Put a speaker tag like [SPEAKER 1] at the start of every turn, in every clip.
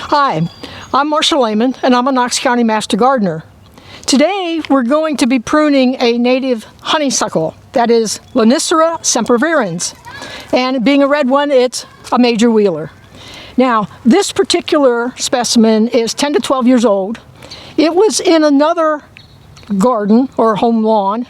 [SPEAKER 1] Hi, I'm Marcia Lehman, and I'm a Knox County Master Gardener. Today, we're going to be pruning a native honeysuckle, that is Lonicera sempervirens. And being a red one, it's a major wheeler. Now, this particular specimen is 10 to 12 years old. It was in another garden or home lawn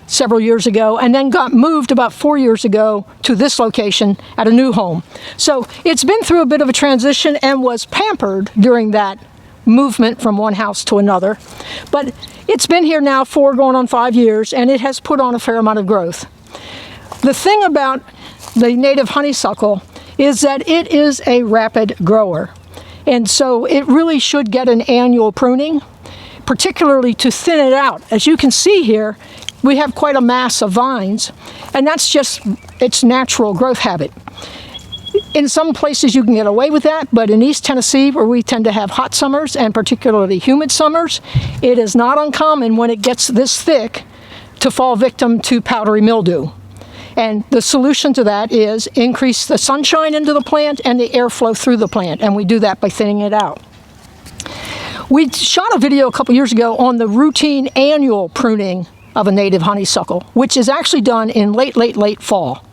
[SPEAKER 1] several years ago, and then got moved about 4 years ago to this location at a new home. So it's been through a bit of a transition and was pampered during that movement from one house to another. But it's been here now 4 going on 5 years, and it has put on a fair amount of growth. The thing about the native honeysuckle is that it is a rapid grower. And so it really should get an annual pruning, particularly to thin it out. As you can see here, we have quite a mass of vines, and that's just its natural growth habit. In some places you can get away with that, but in East Tennessee, where we tend to have hot summers and particularly humid summers, it is not uncommon when it gets this thick to fall victim to powdery mildew. And the solution to that is increase the sunshine into the plant and the airflow through the plant, and we do that by thinning it out. We shot a video a couple years ago on the routine annual pruning of a native honeysuckle, which is actually done in late fall.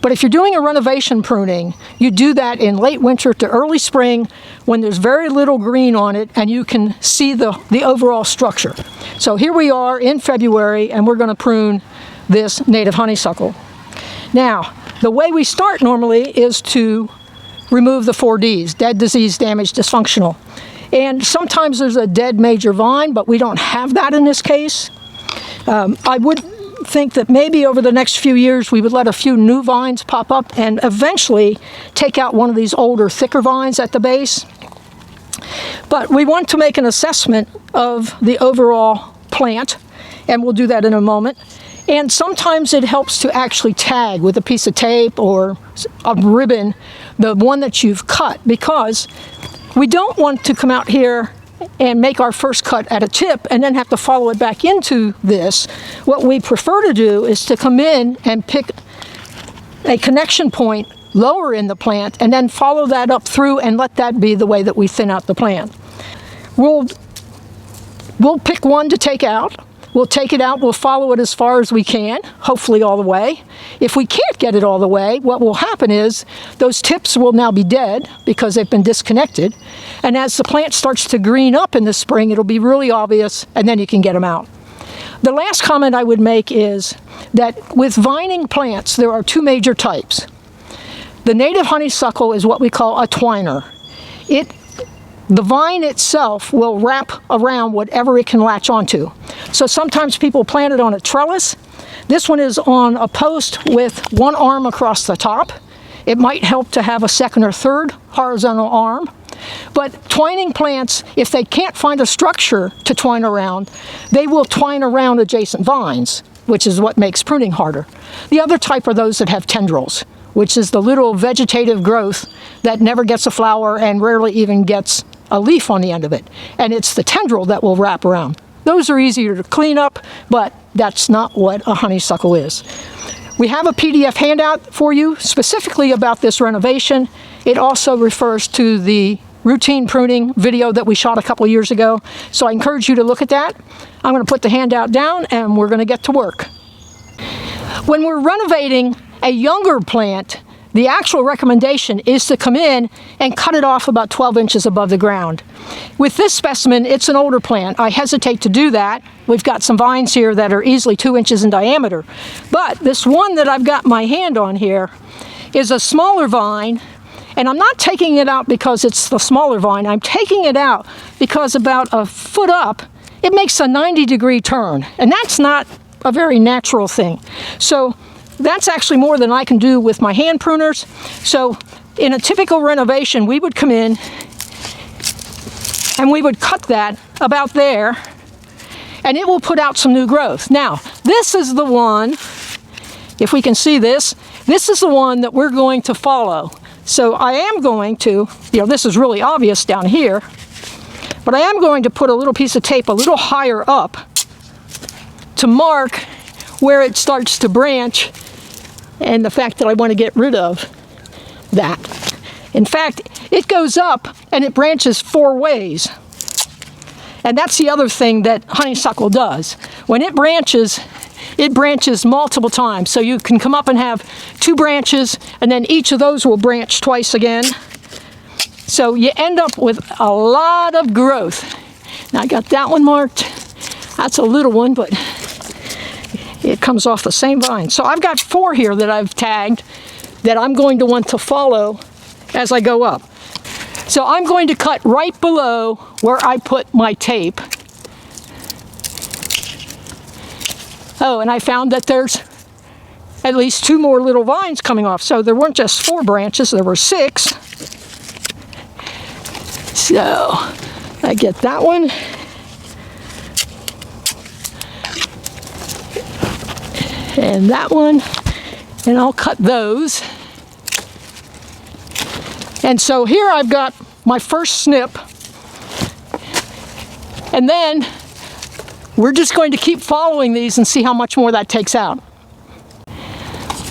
[SPEAKER 1] But if you're doing a renovation pruning, you do that in late winter to early spring when there's very little green on it and you can see the overall structure. So here we are in February, and we're going to prune this native honeysuckle. Now, the way we start normally is to remove the 4 Ds, dead, diseased, damaged, dysfunctional. And sometimes there's a dead major vine, but we don't have that in this case. I would think that maybe over the next few years we would let a few new vines pop up and eventually take out one of these older, thicker vines at the base. But we want to make an assessment of the overall plant, and we'll do that in a moment. And sometimes it helps to actually tag with a piece of tape or a ribbon the one that you've cut, because we don't want to come out here and make our first cut at a tip and then have to follow it back into this. What we prefer to do is to come in and pick a connection point lower in the plant and then follow that up through and let that be the way that we thin out the plant. We'll pick one to take out. We'll take it out, we'll follow it as far as we can, hopefully all the way. If we can't get it all the way, what will happen is those tips will now be dead because they've been disconnected. And as the plant starts to green up in the spring, it'll be really obvious, and then you can get them out. The last comment I would make is that with vining plants, there are 2 major types. The native honeysuckle is what we call a twiner. The vine itself will wrap around whatever it can latch onto. So sometimes people plant it on a trellis. This one is on a post with one arm across the top. It might help to have a second or third horizontal arm. But twining plants, if they can't find a structure to twine around, they will twine around adjacent vines, which is what makes pruning harder. The other type are those that have tendrils, which is the little vegetative growth that never gets a flower and rarely even gets a leaf on the end of it. And it's the tendril that will wrap around. Those are easier to clean up, but that's not what a honeysuckle is. We have a PDF handout for you specifically about this renovation. It also refers to the routine pruning video that we shot a couple years ago. So I encourage you to look at that. I'm going to put the handout down and we're going to get to work. When we're renovating a younger plant, the actual recommendation is to come in and cut it off about 12 inches above the ground. With this specimen, it's an older plant. I hesitate to do that. We've got some vines here that are easily 2 inches in diameter. But this one that I've got my hand on here is a smaller vine, and I'm not taking it out because it's the smaller vine. I'm taking it out because about a foot up, it makes a 90-degree turn, and that's not a very natural thing. So that's actually more than I can do with my hand pruners. So in a typical renovation, we would come in and we would cut that about there, and it will put out some new growth. Now, this is the one, if we can see this is the one that we're going to follow. So I am going to, this is really obvious down here, but I am going to put a little piece of tape a little higher up to mark where it starts to branch, and the fact that I want to get rid of that. In fact, it goes up and it branches 4 ways. And that's the other thing that honeysuckle does. When it branches multiple times. So you can come up and have 2 branches, and then each of those will branch twice again. So you end up with a lot of growth. Now I got that one marked. That's a little one, but it comes off the same vine. So I've got 4 here that I've tagged that I'm going to want to follow as I go up. So I'm going to cut right below where I put my tape. Oh, and I found that there's at least 2 more little vines coming off. So there weren't just 4 branches, there were 6. So I get that one. And that one. And I'll cut those. And so here I've got my first snip. And then we're just going to keep following these and see how much more that takes out.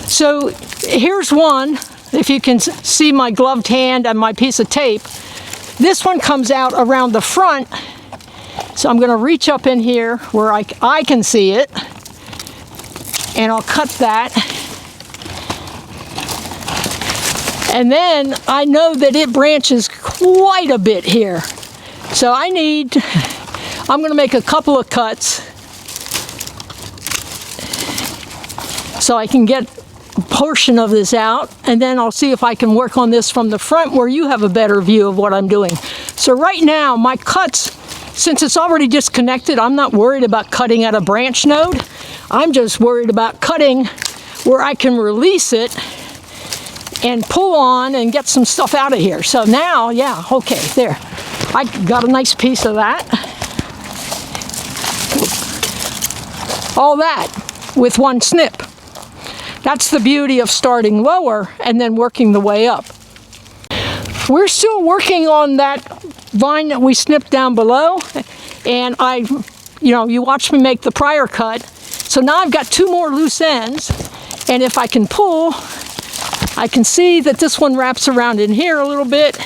[SPEAKER 1] So here's one. If you can see my gloved hand and my piece of tape, this one comes out around the front. So I'm going to reach up in here where I can see it, and I'll cut that. And then I know that it branches quite a bit here. So I'm going to make a couple of cuts so I can get a portion of this out, and then I'll see if I can work on this from the front where you have a better view of what I'm doing. So right now my cuts, since it's already disconnected, I'm not worried about cutting at a branch node. I'm just worried about cutting where I can release it and pull on and get some stuff out of here. So now, yeah, okay, there. I got a nice piece of that. All that with one snip. That's the beauty of starting lower and then working the way up. We're still working on that vine that we snipped down below, and you watched me make the prior cut. So now I've got 2 more loose ends, and if I can pull, I can see that this one wraps around in here a little bit.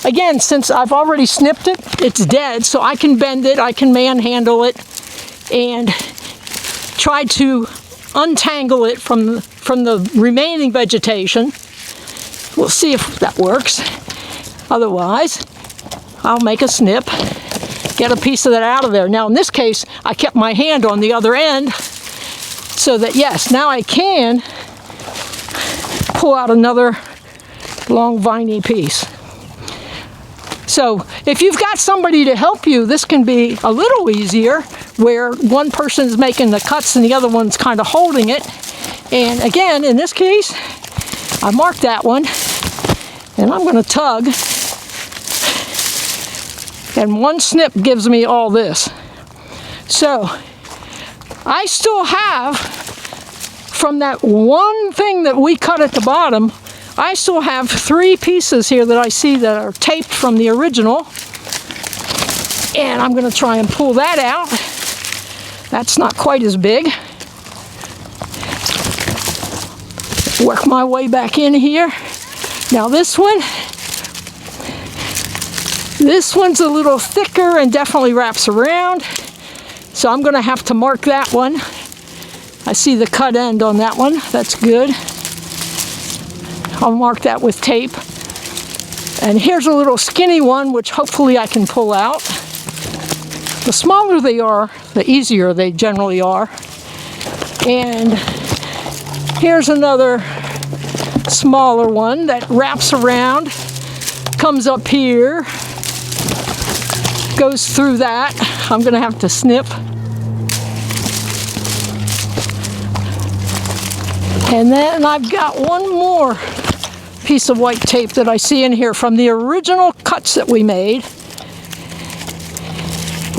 [SPEAKER 1] Again, since I've already snipped it, it's dead, so I can bend it, I can manhandle it, and try to untangle it from the remaining vegetation. We'll see if that works. Otherwise, I'll make a snip, get a piece of that out of there. Now in this case, I kept my hand on the other end so that, yes, now I can pull out another long viney piece. So if you've got somebody to help you, this can be a little easier, where one person's making the cuts and the other one's kind of holding it. And again, in this case, I marked that one, and I'm going to tug, and one snip gives me all this. So I still have, from that one thing that we cut at the bottom, I still have 3 pieces here that I see that are taped from the original, and I'm going to try and pull that out. That's not quite as big. Work my way back in here. Now this one's a little thicker and definitely wraps around, so I'm going to have to mark that one. I see the cut end on that one. That's good. I'll mark that with tape. And here's a little skinny one, which hopefully I can pull out. The smaller they are, the easier they generally are. And here's another smaller one that wraps around, comes up here, goes through that. I'm going to have to snip. And then I've got one more piece of white tape that I see in here from the original cuts that we made.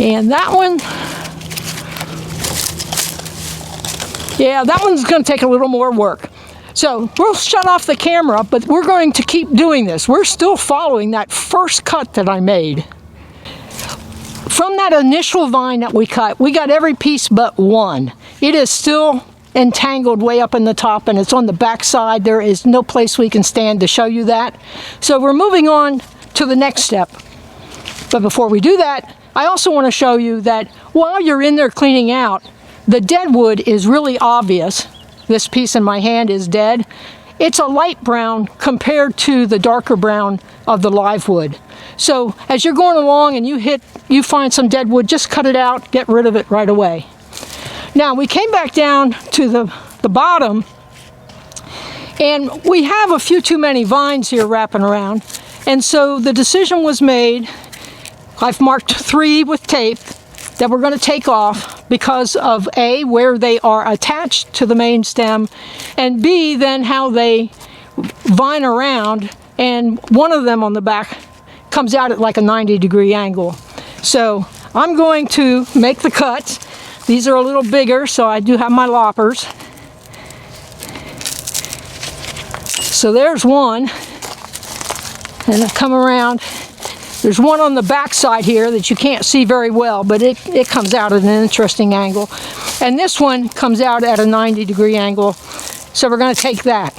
[SPEAKER 1] And that one, yeah, that one's going to take a little more work. So we'll shut off the camera, but we're going to keep doing this. We're still following that first cut that I made. From that initial vine that we cut, we got every piece but one. It is still entangled way up in the top, and it's on the back side. There is no place we can stand to show you that. So we're moving on to the next step. But before we do that, I also want to show you that while you're in there cleaning out, the dead wood is really obvious. This piece in my hand is dead. It's a light brown compared to the darker brown of the live wood. So as you're going along and you find some dead wood, just cut it out, get rid of it right away. Now we came back down to the bottom, and we have a few too many vines here wrapping around, and so the decision was made. I've marked 3 with tape that we're going to take off because of A, where they are attached to the main stem, and B, then how they vine around, and one of them on the back comes out at like a 90-degree angle. So I'm going to make the cuts. These are a little bigger, so I do have my loppers. So there's one, and I come around. There's one on the back side here that you can't see very well, but it comes out at an interesting angle. And this one comes out at a 90-degree angle, so we're going to take that.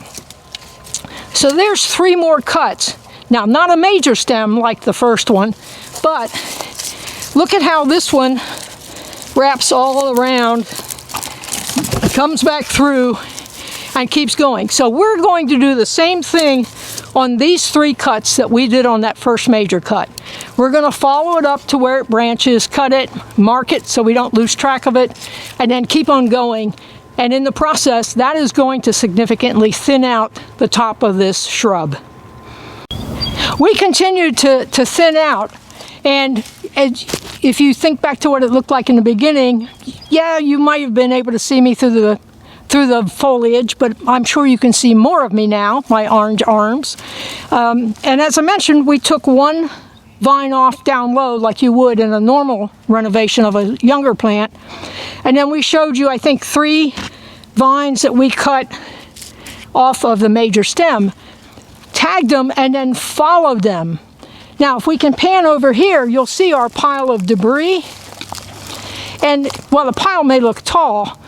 [SPEAKER 1] So there's 3 more cuts. Now, not a major stem like the first one, but look at how this one wraps all around, comes back through, and keeps going. So we're going to do the same thing on these 3 cuts that we did on that first major cut. We're going to follow it up to where it branches, cut it, mark it so we don't lose track of it, and then keep on going. And in the process, that is going to significantly thin out the top of this shrub. We continued to thin out, and if you think back to what it looked like in the beginning, yeah, you might have been able to see me through the foliage, but I'm sure you can see more of me now, my orange arms. And as I mentioned, we took 1 vine off down low like you would in a normal renovation of a younger plant. And then we showed you, I think, 3 vines that we cut off of the major stem, tagged them, and then followed them. Now, if we can pan over here, you'll see our pile of debris. And while the pile may look tall,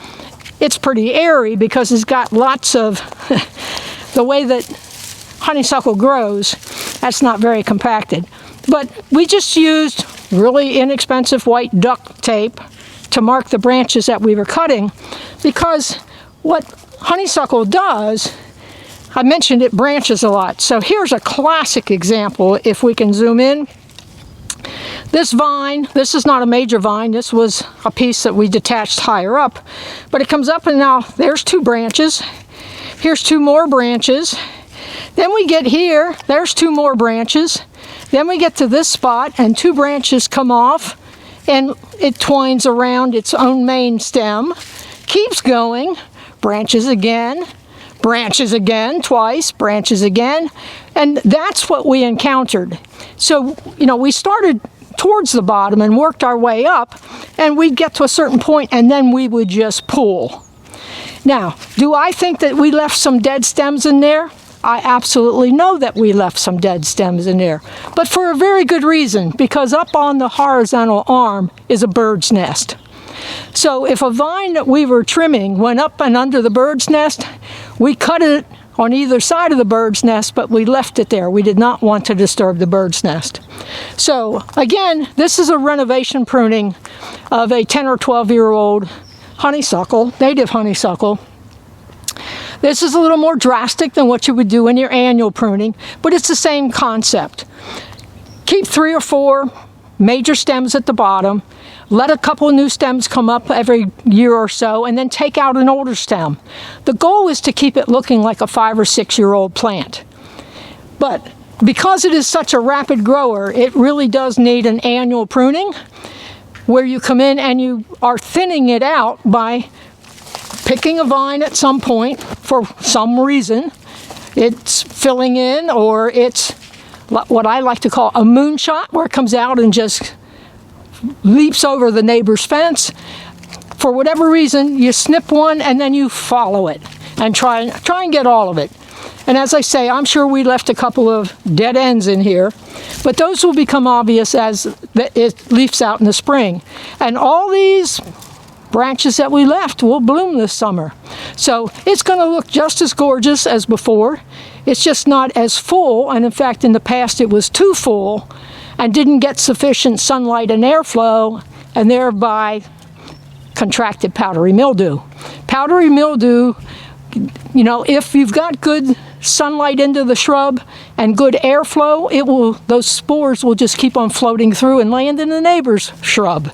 [SPEAKER 1] it's pretty airy because it's got lots of, the way that honeysuckle grows, that's not very compacted. But we just used really inexpensive white duct tape to mark the branches that we were cutting, because what honeysuckle does, I mentioned it branches a lot. So here's a classic example, if we can zoom in. This vine, this is not a major vine, this was a piece that we detached higher up, but it comes up and now there's 2 branches. Here's 2 more branches. Then we get here, there's 2 more branches. Then we get to this spot and 2 branches come off, and it twines around its own main stem, keeps going, branches again, twice, branches again, and that's what we encountered. So, you know, we started towards the bottom and worked our way up, and we'd get to a certain point and then we would just pull. Now, do I think that we left some dead stems in there? I absolutely know that we left some dead stems in there, but for a very good reason, because up on the horizontal arm is a bird's nest. So if a vine that we were trimming went up and under the bird's nest, we cut it on either side of the bird's nest, but we left it there. We did not want to disturb the bird's nest. So again, this is a renovation pruning of a 10 or 12-year-old honeysuckle, native honeysuckle. This is a little more drastic than what you would do in your annual pruning, but it's the same concept. Keep 3 or 4 major stems at the bottom, let a couple of new stems come up every year or so, and then take out an older stem. The goal is to keep it looking like a 5 or 6-year-old plant. But because it is such a rapid grower, it really does need an annual pruning, where you come in and you are thinning it out by picking a vine at some point for some reason. It's filling in, or it's what I like to call a moonshot, where it comes out and just leaps over the neighbor's fence. For whatever reason, you snip one and then you follow it and try and get all of it. And as I say, I'm sure we left a couple of dead ends in here, but those will become obvious as it leaves out in the spring. And all these branches that we left will bloom this summer. So it's going to look just as gorgeous as before. It's just not as full, and in fact in the past it was too full and didn't get sufficient sunlight and airflow, and thereby contracted powdery mildew. Powdery mildew, you know, if you've got good sunlight into the shrub and good airflow, those spores will just keep on floating through and land in the neighbor's shrub.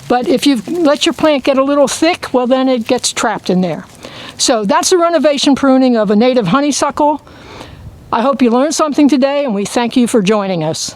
[SPEAKER 1] But if you let your plant get a little thick, well, then it gets trapped in there. So that's the renovation pruning of a native honeysuckle. I hope you learned something today, and we thank you for joining us.